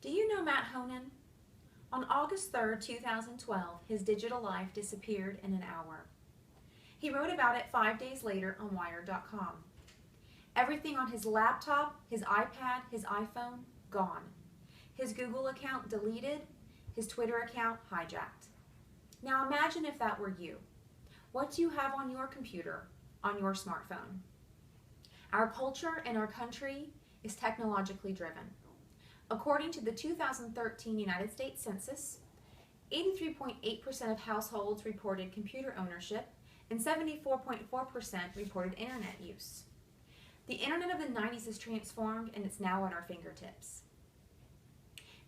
Do you know Matt Honan? On August 3rd, 2012, his digital life disappeared in an hour. He wrote about it 5 days later on Wired.com. Everything on his laptop, his iPad, his iPhone, gone. His Google account deleted, his Twitter account hijacked. Now imagine if that were you. What do you have on your computer, on your smartphone? Our culture and our country is technologically driven. According to the 2013 United States Census, 83.8% of households reported computer ownership and 74.4% reported internet use. The internet of the 90s has transformed and it's now at our fingertips.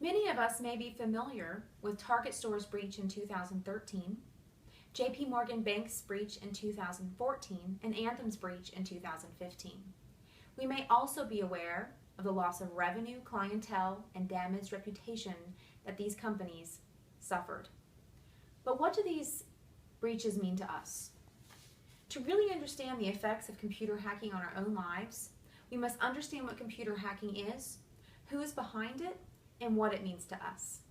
Many of us may be familiar with Target Store's breach in 2013, JP Morgan Bank's breach in 2014, and Anthem's breach in 2015. We may also be aware of the loss of revenue, clientele, and damaged reputation that these companies suffered. But what do these breaches mean to us? To really understand the effects of computer hacking on our own lives, we must understand what computer hacking is, who is behind it, and what it means to us.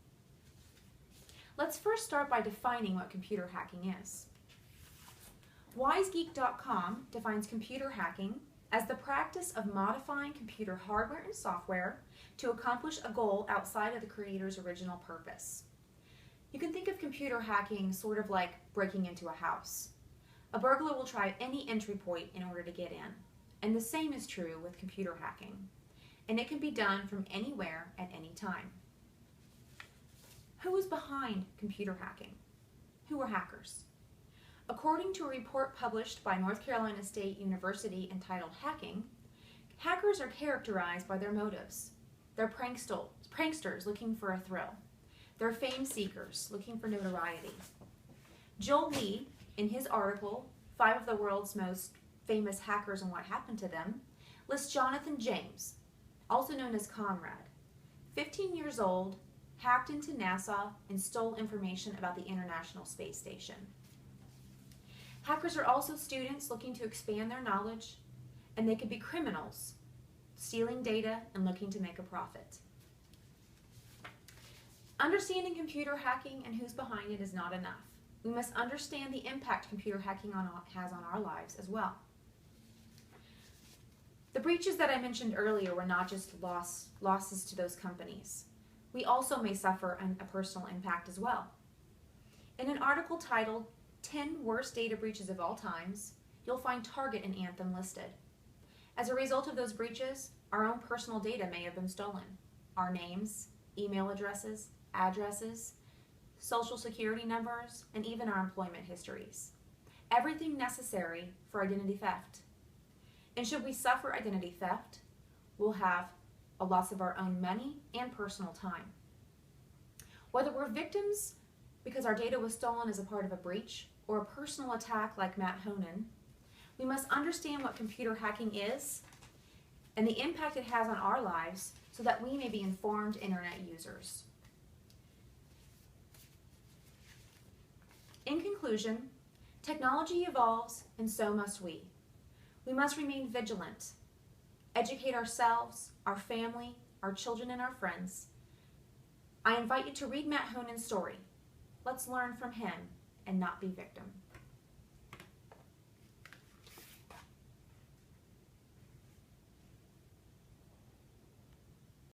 Let's first start by defining what computer hacking is. WiseGeek.com defines computer hacking as the practice of modifying computer hardware and software to accomplish a goal outside of the creator's original purpose. You can think of computer hacking sort of like breaking into a house. A burglar will try any entry point in order to get in, and the same is true with computer hacking, and it can be done from anywhere at any time. Who is behind computer hacking? Who are hackers? According to a report published by North Carolina State University entitled Hacking, hackers are characterized by their motives. They're pranksters looking for a thrill. They're fame seekers looking for notoriety. Joel Lee, in his article, 5 of the world's most famous hackers and what happened to them, lists Jonathan James, also known as Conrad, 15 years old, hacked into NASA and stole information about the International Space Station. Hackers are also students looking to expand their knowledge, and they could be criminals, stealing data and looking to make a profit. Understanding computer hacking and who's behind it is not enough. We must understand the impact computer hacking has on our lives as well. The breaches that I mentioned earlier were not just losses to those companies. We also may suffer a personal impact as well. In an article titled 10 Worst Data Breaches of All Times, you'll find Target and Anthem listed. As a result of those breaches, our own personal data may have been stolen. Our names, email addresses, social security numbers, and even our employment histories. Everything necessary for identity theft. And should we suffer identity theft, we'll have a loss of our own money and personal time. Whether we're victims because our data was stolen as a part of a breach or a personal attack like Matt Honan, we must understand what computer hacking is and the impact it has on our lives so that we may be informed internet users. In conclusion, technology evolves and so must we. We must remain vigilant, educate ourselves, our family, our children, and our friends. I invite you to read Matt Honan's story. Let's learn from him and not be victim.